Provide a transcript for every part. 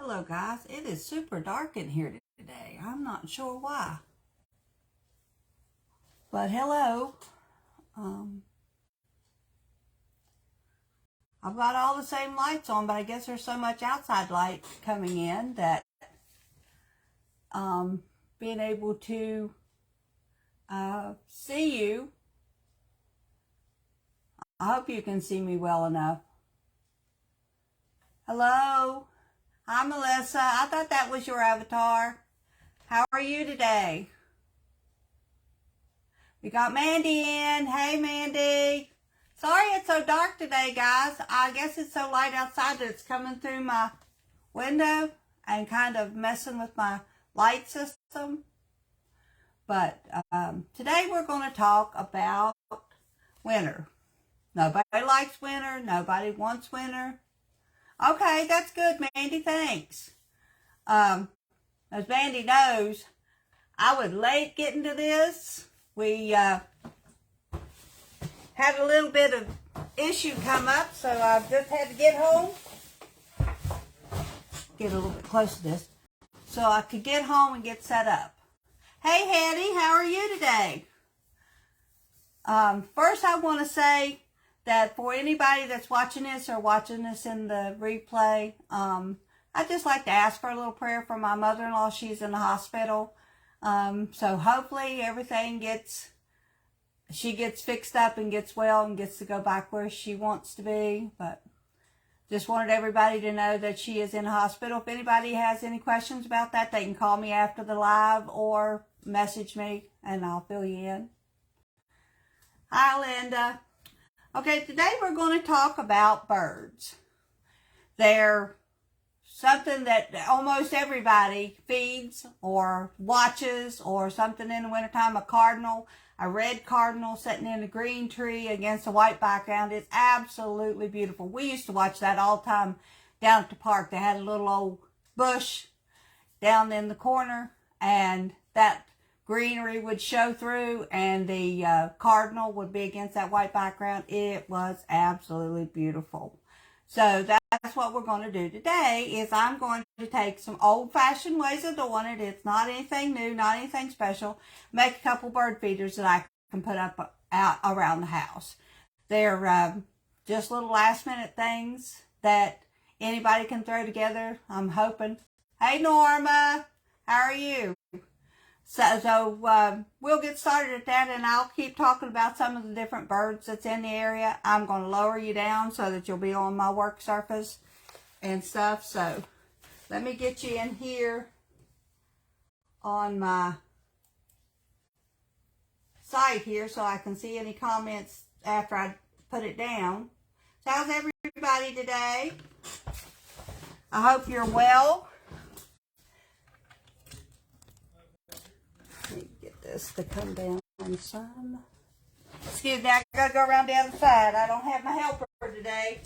Hello guys, it is super dark in here today. I'm not sure why. But hello. I've got all the same lights on, but I guess there's so much outside light coming in that being able to see you, I hope you can see me well enough. Hello. Hi, Melissa. I thought that was your avatar. How are you today? We got Mandy in. Hey, Mandy. Sorry it's so dark today, guys. I guess it's so light outside that it's coming through my window and kind of messing with my light system. But today we're going to talk about winter. Nobody likes winter. Nobody wants winter. Okay, that's good, Mandy. Thanks. As Mandy knows, I was late getting to this. We had a little bit of issue come up, so I just had to get home. Get a little bit close to this. So I could get home and get set up. Hey, Hattie, how are you today? First, I want to say that for anybody that's watching this or watching this in the replay, I'd just like to ask for a little prayer for my mother-in-law. She's in the hospital. So hopefully everything she gets fixed up and gets well and gets to go back where she wants to be. But just wanted everybody to know that she is in the hospital. If anybody has any questions about that, they can call me after the live or message me and I'll fill you in. Hi, Linda. Okay, today we're going to talk about birds. They're something that almost everybody feeds or watches, or something in the wintertime. A cardinal, a red cardinal sitting in a green tree against a white background. It's absolutely beautiful. We used to watch that all the time down at the park. They had a little old bush down in the corner, and that greenery would show through, and the cardinal would be against that white background. It was absolutely beautiful. So that's what we're going to do today. Is I'm going to take some old-fashioned ways of doing it. It's not anything new, not anything special. Make a couple bird feeders that I can put up out around the house. They're just little last-minute things that anybody can throw together, I'm hoping. Hey, Norma, how are you? So we'll get started at that, and I'll keep talking about some of the different birds that's in the area. I'm going to lower you down so that you'll be on my work surface and stuff. So let me get you in here on my site here so I can see any comments after I put it down. So how's everybody today? I hope you're well. To come down some. Excuse me, I gotta go around the other side. I don't have my helper today.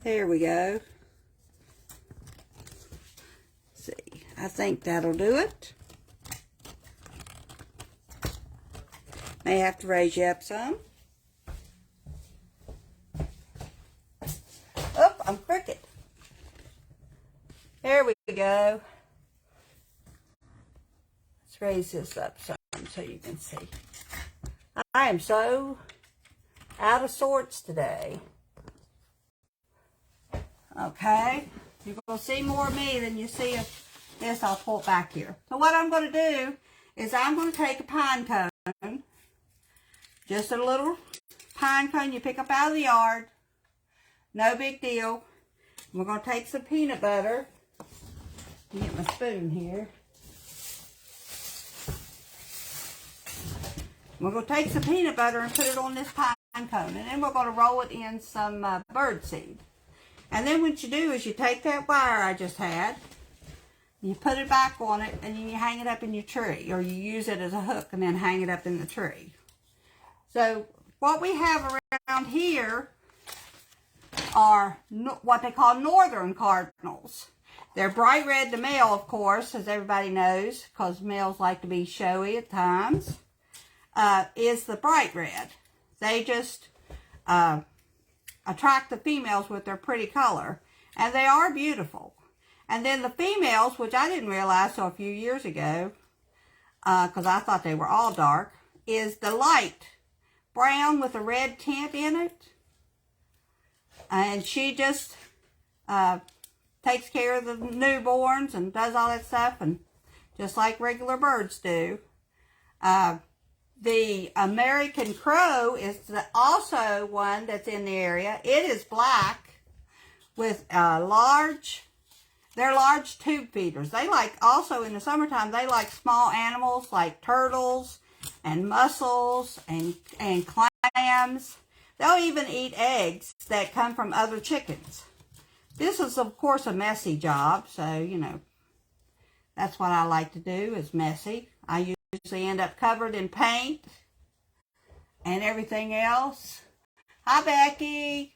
There we go. Let's see, I think that'll do it. May have to raise you up some. Oh, I'm crooked. There we go. Let's raise this up some so you can see. I am so out of sorts today. Okay. You're going to see more of me than you see of this. I'll pull it back here. So what I'm going to do is I'm going to take a pine cone. Just a little pine cone you pick up out of the yard. No big deal. We're going to take some peanut butter. Get my spoon here. We're going to take some peanut butter and put it on this pine cone. And then we're going to roll it in some bird seed. And then what you do is you take that wire I just had, you put it back on it, and then you hang it up in your tree. Or you use it as a hook and then hang it up in the tree. So what we have around here are what they call northern cardinals. They're bright red, the male, of course, as everybody knows, because males like to be showy at times. is the bright red. They just attract the females with their pretty color, and they are beautiful. And then the females, which I didn't realize till a few years ago, because I thought they were all dark, is the light brown with a red tint in it. And she just takes care of the newborns and does all that stuff, and just like regular birds do. The American crow is also one that's in the area. It is black with they're large tube feeders. They like, also in the summertime, they like small animals like turtles and mussels and clams. They'll even eat eggs that come from other chickens. This is, of course, a messy job, so, you know, that's what I like to do, is messy. I usually end up covered in paint and everything else. Hi, Becky.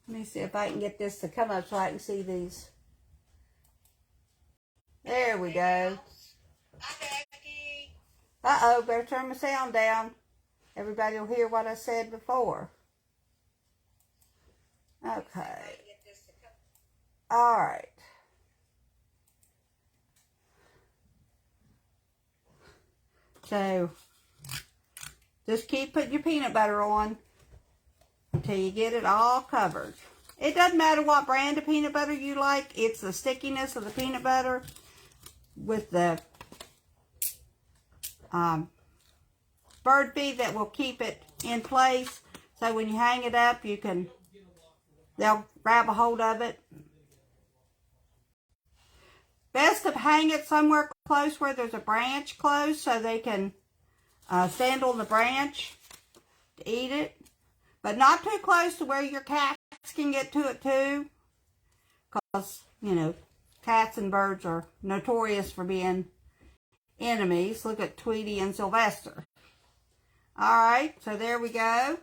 Let me see if I can get this to come up so I can see these. There we go. Hi, Becky. Uh-oh, better turn my sound down. Everybody will hear what I said before. Okay. All right. So, just keep putting your peanut butter on until you get it all covered. It doesn't matter what brand of peanut butter you like. It's the stickiness of the peanut butter with the bird feed that will keep it in place. So when you hang it up, they'll grab a hold of it. Best to hang it somewhere close where there's a branch close so they can stand on the branch to eat it. But not too close to where your cats can get to it too. Because, you know, cats and birds are notorious for being enemies. Look at Tweety and Sylvester. Alright, so there we go.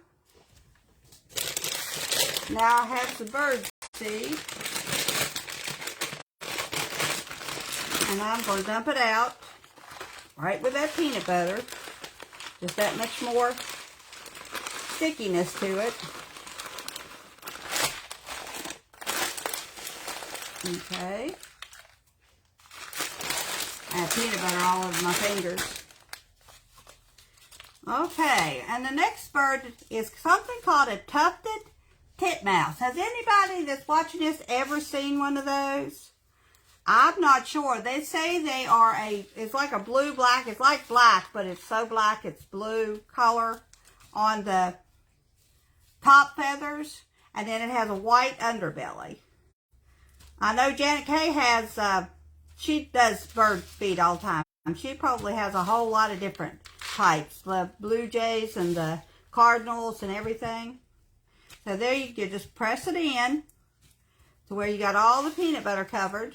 Now I have some bird seed. And I'm going to dump it out right with that peanut butter. Just that much more stickiness to it. Okay. I have peanut butter all over my fingers. Okay, and the next bird is something called a tufted titmouse. Has anybody that's watching this ever seen one of those? I'm not sure. They say they are it's like a blue-black. It's like black, but it's so black it's blue color on the top feathers. And then it has a white underbelly. I know Janet Kay has, she does bird feed all the time. She probably has a whole lot of different types. The blue jays and the cardinals and everything. So there you just press it in to where you got all the peanut butter covered.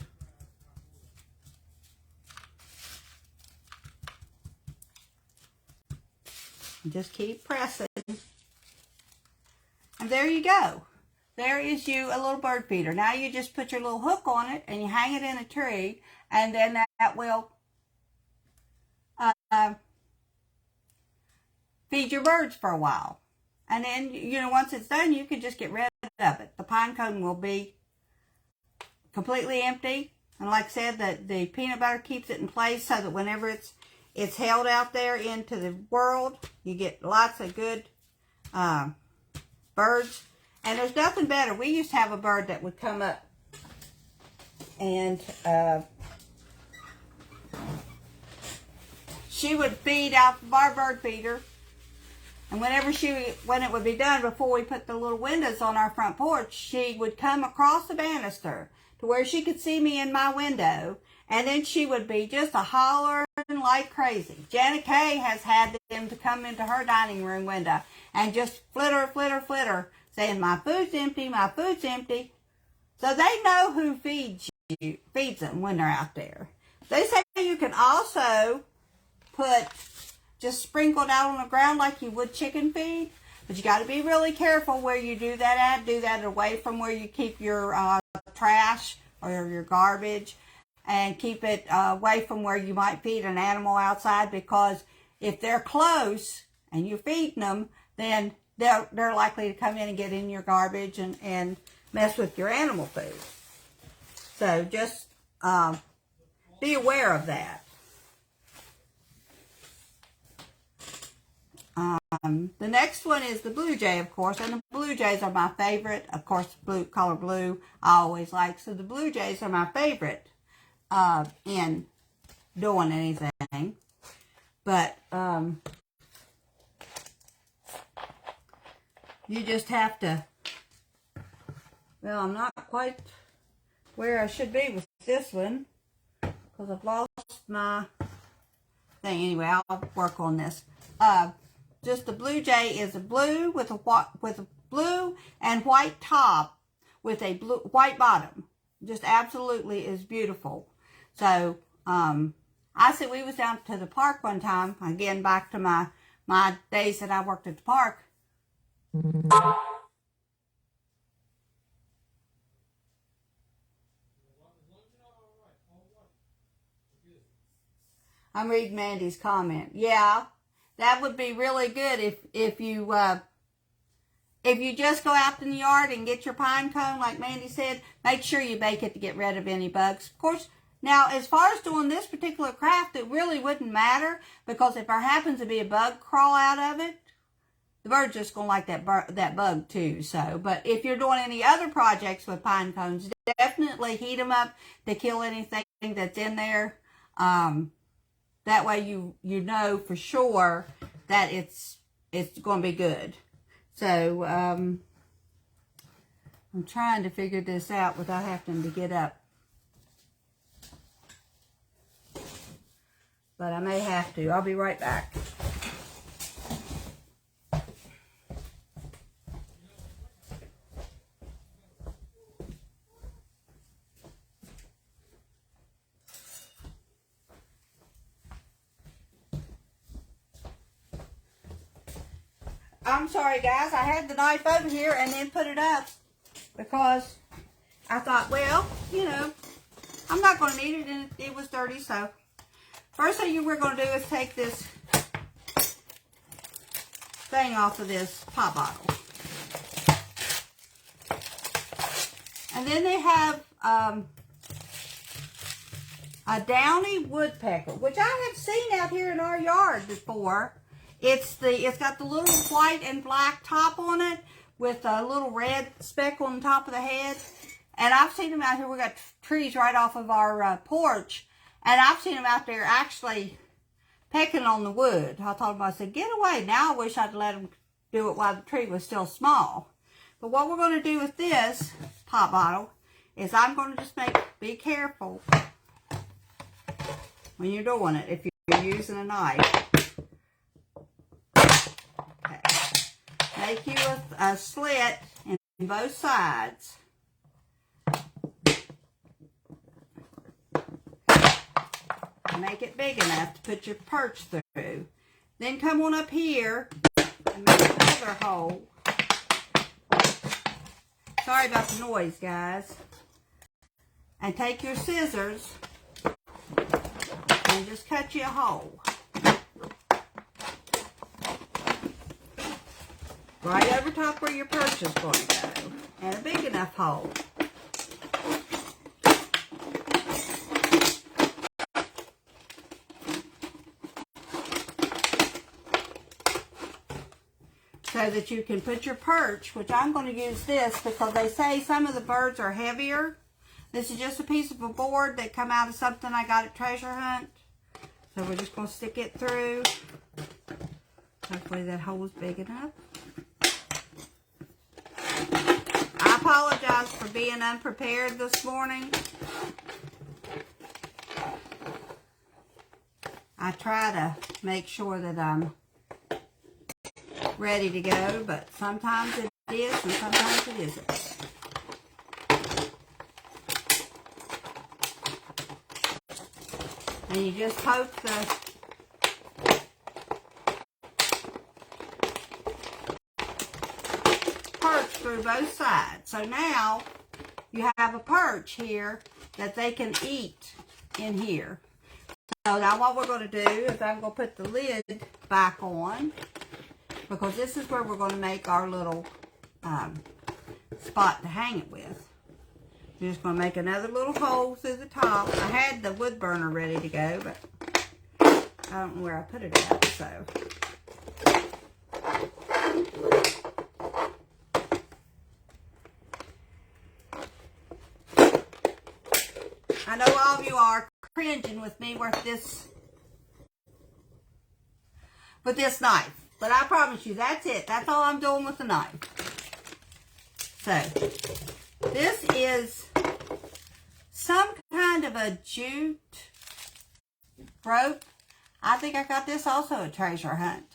And just keep pressing. And there you go. There is you a little bird feeder. Now you just put your little hook on it and you hang it in a tree, and then that will feed your birds for a while. And then, you know, once it's done, you can just get rid of it. The pine cone will be completely empty. And like I said, the peanut butter keeps it in place so that whenever it's held out there into the world, you get lots of good birds. And there's nothing better. We used to have a bird that would come up and she would feed out of our bird feeder. And when it would be done, before we put the little windows on our front porch, she would come across the banister to where she could see me in my window. And then she would be just a hollering like crazy. Janet Kay has had them to come into her dining room window and just flitter, flitter, flitter, saying, "My food's empty, my food's empty." So they know who feeds them when they're out there. They say you can also just sprinkle it out on the ground like you would chicken feed. But you got to be really careful where you do that at. Do that away from where you keep your trash, or your garbage, and keep it away from where you might feed an animal outside, because if they're close and you're feeding them, then they're likely to come in and get in your garbage and mess with your animal food. So just be aware of that. The next one is the blue jay, of course, and the blue jays are my favorite. Of course, color blue I always like. So the blue jays are my favorite in doing anything. But you just have to, well, I'm not quite where I should be with this one because I've lost my thing. Anyway, I'll work on this. Just the blue jay is a blue with a blue and white top with a white bottom. Just absolutely is beautiful. So I said we was down to the park one time. Again, back to my days that I worked at the park. I'm reading Mandy's comment. Yeah. That would be really good if you just go out in the yard and get your pine cone, like Mandy said. Make sure you bake it to get rid of any bugs. Of course, now as far as doing this particular craft, it really wouldn't matter, because if there happens to be a bug crawl out of it, the bird's just gonna like that bug too. So, but if you're doing any other projects with pine cones, definitely heat them up to kill anything that's in there. That way you know for sure that it's going to be good. So I'm trying to figure this out without having to get up. But I may have to. I'll be right back. I'm sorry, guys. I had the knife over here and then put it up because I thought, well, you know, I'm not going to need it, and it was dirty. So first thing we're going to do is take this thing off of this pop bottle. And then they have a downy woodpecker, which I have seen out here in our yard before. It's got the little white and black top on it with a little red speck on the top of the head. And I've seen them out here. We got trees right off of our porch. And I've seen them out there actually pecking on the wood. I told them, I said, get away. Now I wish I'd let them do it while the tree was still small. But what we're going to do with this pop bottle is I'm going to just be careful when you're doing it if you're using a knife. Make you a slit in both sides. Make it big enough to put your perch through. Then come on up here and make another hole. Sorry about the noise, guys. And take your scissors and just cut you a hole. Right over top where your perch is going to go. And a big enough hole. So that you can put your perch, which I'm going to use this because they say some of the birds are heavier. This is just a piece of a board that come out of something I got at Treasure Hunt. So we're just going to stick it through. Hopefully that hole is big enough. I apologize for being unprepared this morning. I try to make sure that I'm ready to go, but sometimes it is and sometimes it isn't. And you just poke the perch through both sides. So now you have a perch here that they can eat in here. So now what we're going to do is I'm going to put the lid back on, because this is where we're going to make our little spot to hang it with. I'm just going to make another little hole through the top. I had the wood burner ready to go, but I don't know where I put it at, so. I know all of you are cringing with me with this knife, but I promise you that's it. That's all I'm doing with the knife. So this is some kind of a jute rope. I think I got this also at Treasure Hunt.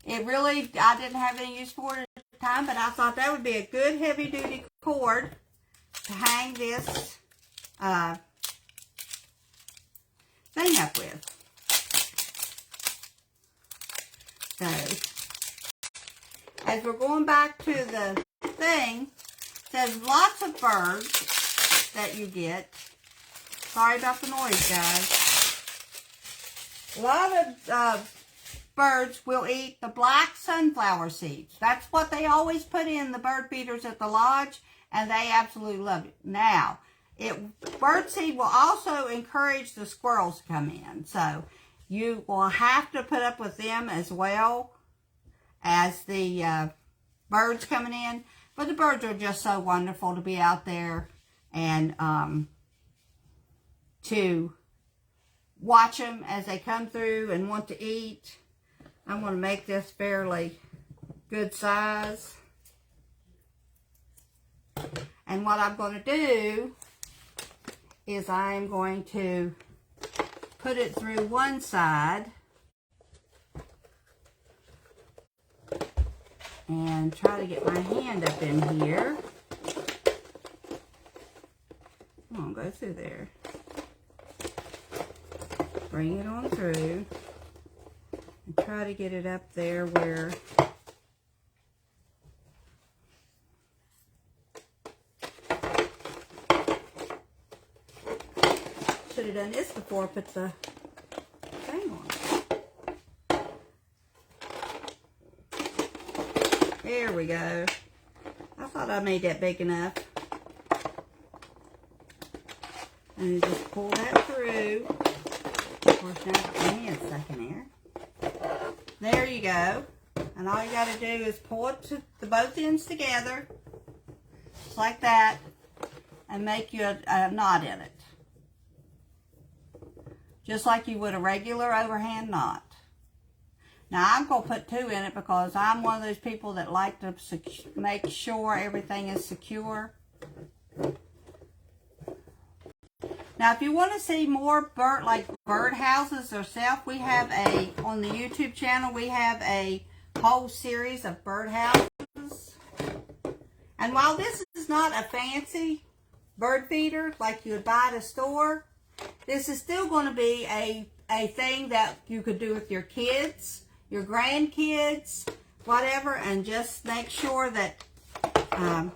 It really, I didn't have any use for it at the time, but I thought that would be a good heavy duty cord to hang this thing up with. So, as we're going back to the thing, there's lots of birds that you get. Sorry about the noise, guys. A lot of birds will eat the black sunflower seeds. That's what they always put in the bird feeders at the lodge, and they absolutely love it. Now, birdseed will also encourage the squirrels to come in. So you will have to put up with them as well as the birds coming in. But the birds are just so wonderful to be out there and to watch them as they come through and want to eat. I'm going to make this fairly good size. And what I'm going to do is I'm going to put it through one side and try to get my hand up in here. Come on, go through there. Bring it on through and try to get it up there where should have done this before I put the thing on. There we go. I thought I made that big enough. And you just pull that through. Of course, now I got my hand stuck in there. There you go. And all you got to do is pull it to the both ends together, just like that, and make you a knot in it. Just like you would a regular overhand knot. Now, I'm going to put 2 in it because I'm one of those people that like to make sure everything is secure. Now, if you want to see more bird houses yourself, we have on the YouTube channel, we have a whole series of bird houses. And while this is not a fancy bird feeder like you would buy at a store, this is still going to be a thing that you could do with your kids, your grandkids, whatever, and just make sure that the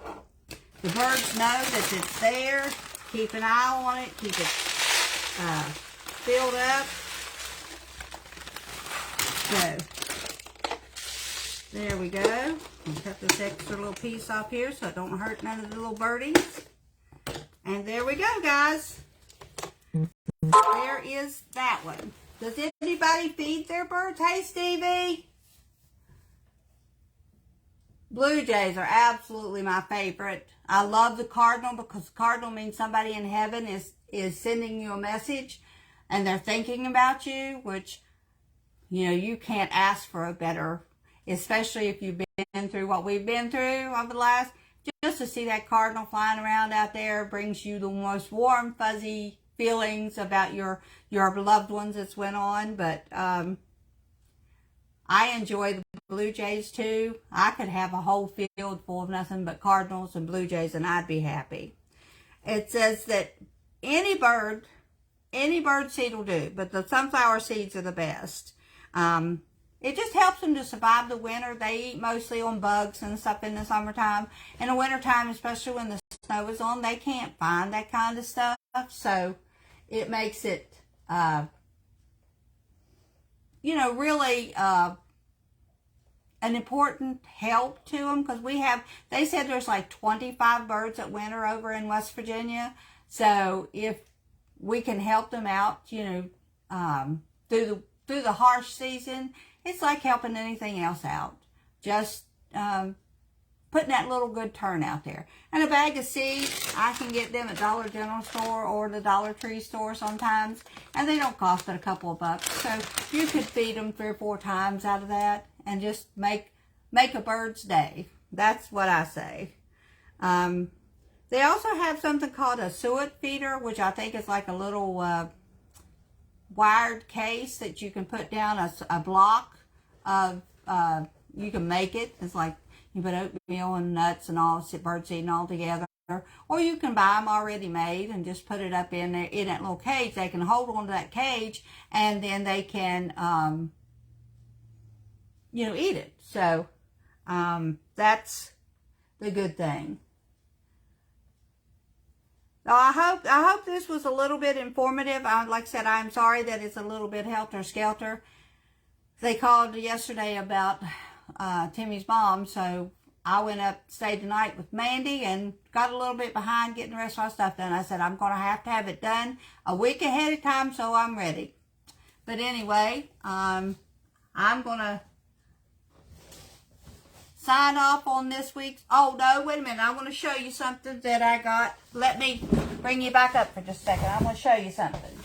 birds know that it's there. Keep an eye on it. Keep it filled up. So, there we go. I'll cut this extra little piece off here so it don't hurt none of the little birdies. And there we go, guys. There is that one. Does anybody feed their birds? Hey, Stevie. Blue jays are absolutely my favorite. I love the cardinal because the cardinal means somebody in heaven is sending you a message and they're thinking about you, which, you know, you can't ask for a better, especially if you've been through what we've been through over the last, just to see that cardinal flying around out there brings you the most warm, fuzzy feelings about your loved ones that's went on. But I enjoy the blue jays too. I could have a whole field full of nothing but cardinals and blue jays and I'd be happy. It says that any bird seed will do, but the sunflower seeds are the best. it just helps them to survive the winter. They eat mostly on bugs and stuff in the summertime. In the wintertime, especially when the snow is on, they can't find that kind of stuff. So it makes it, really an important help to them, because they said there's like 25 birds that winter over in West Virginia. So if we can help them out, through the harsh season, it's like helping anything else out. Just putting that little good turn out there. And a bag of seeds, I can get them at Dollar General store or the Dollar Tree store sometimes, and they don't cost but a couple of bucks. So you could feed them 3 or 4 times out of that and just make a bird's day. That's what I say. They also have something called a suet feeder, which I think is like a little wired case that you can put down a block of, you can make it. It's like you put oatmeal and nuts and all, birds eating all together. Or you can buy them already made and just put it up in there in that little cage. They can hold on to that cage, and then they can, eat it. So that's the good thing. So I hope this was a little bit informative. Like I said, I'm sorry that it's a little bit helter-skelter. They called yesterday about Timmy's mom, so I went up, stayed the night with Mandy, and got a little bit behind getting the rest of my stuff done. I said I'm going to have it done a week ahead of time so I'm ready. But anyway, I'm going to sign off on this week's... Oh, no, wait a minute. I want to show you something that I got. Let me bring you back up for just a second. I want to show you something.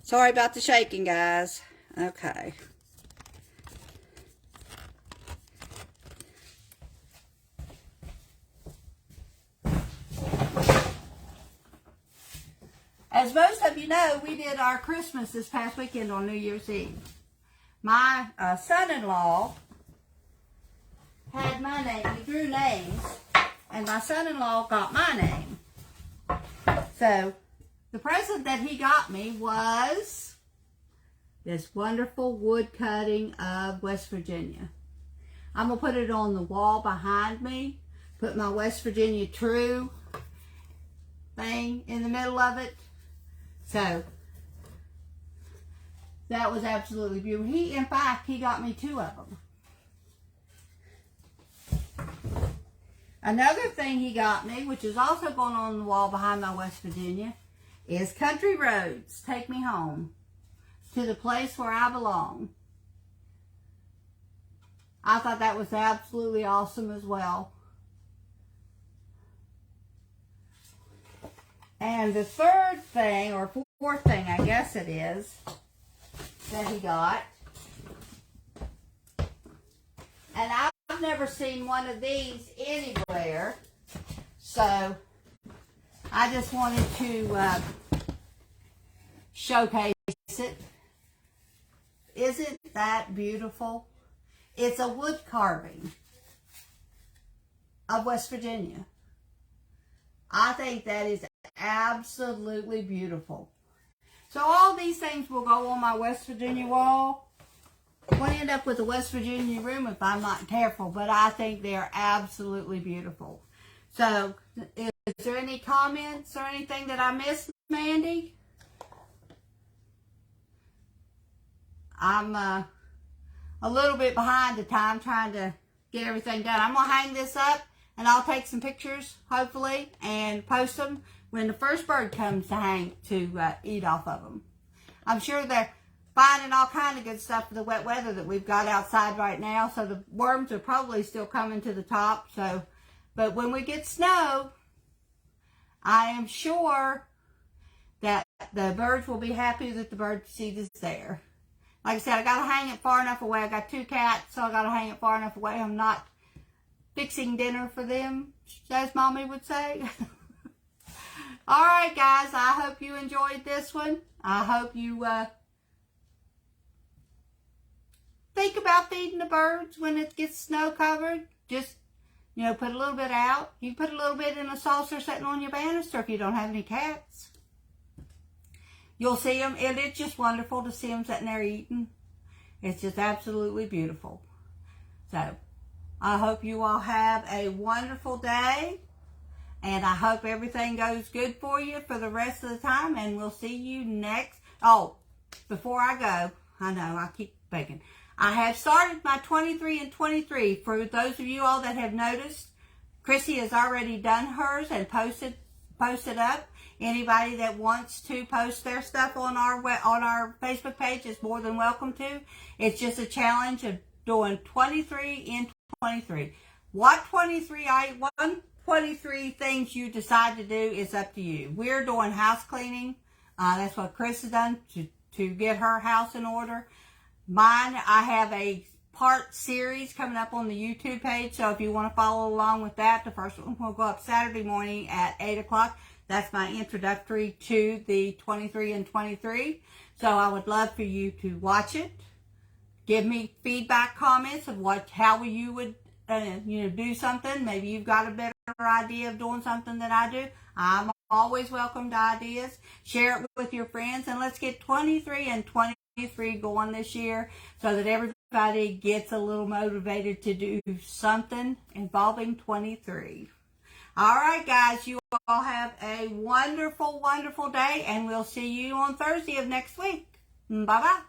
Sorry about the shaking, guys. Okay. As most of you know, we did our Christmas this past weekend on New Year's Eve. My son-in-law had my name. We drew names, and my son-in-law got my name. So the present that he got me was this wonderful wood cutting of West Virginia. I'm going to put it on the wall behind me, put my West Virginia True thing in the middle of it. So that was absolutely beautiful. In fact, he got me 2 of them. Another thing he got me, which is also going on the wall behind my West Virginia, is Country Roads, Take Me Home to the Place Where I Belong. I thought that was absolutely awesome as well. And the third thing, or fourth thing, I guess it is, that he got, and I've never seen one of these anywhere, so I just wanted to showcase it. Isn't that beautiful? It's a wood carving of West Virginia. I think that is absolutely beautiful. So all these things will go on my West Virginia wall. I'm going to end up with a West Virginia room if I'm not careful, but I think they are absolutely beautiful. So is there any comments or anything that I missed, Mandy? I'm a little bit behind the time trying to get everything done. I'm going to hang this up, and I'll take some pictures, hopefully, and post them when the first bird comes to eat off of them. I'm sure they're finding all kind of good stuff for the wet weather that we've got outside right now, so the worms are probably still coming to the top. So, but when we get snow, I am sure that the birds will be happy that the bird seed is there. Like I said, I got to hang it far enough away. I got 2 cats, so I got to hang it far enough away. I'm not fixing dinner for them, as Mommy would say. All right, guys, I hope you enjoyed this one. I hope you think about feeding the birds when it gets snow covered. Just, You know, put a little bit out. You put a little bit in a saucer sitting on your banister if you don't have any cats. You'll see them, and it's just wonderful to see them sitting there eating. It's just absolutely beautiful. So, I hope you all have a wonderful day, and I hope everything goes good for you for the rest of the time, and we'll see you next. Oh, before I go, I know I keep begging. I have started my 23 and 23. For those of you all that have noticed, Chrissy has already done hers and posted up. Anybody that wants to post their stuff on our Facebook page is more than welcome to. It's just a challenge of doing 23 in 23. What 23 things you decide to do is up to you. We're doing house cleaning. That's what Chris has done to get her house in order. Mine, I have a part series coming up on the YouTube page, so if you want to follow along with that, the first one will go up Saturday morning at 8 o'clock. That's my introductory to the 23 and 23. So I would love for you to watch it. Give me feedback, comments of how you would do something. Maybe you've got a better idea of doing something than I do. I'm always welcome to ideas. Share it with your friends, and let's get 23 and 23 going this year so that everybody gets a little motivated to do something involving 23. All right, guys, you all have a wonderful, wonderful day, and we'll see you on Thursday of next week. Bye-bye.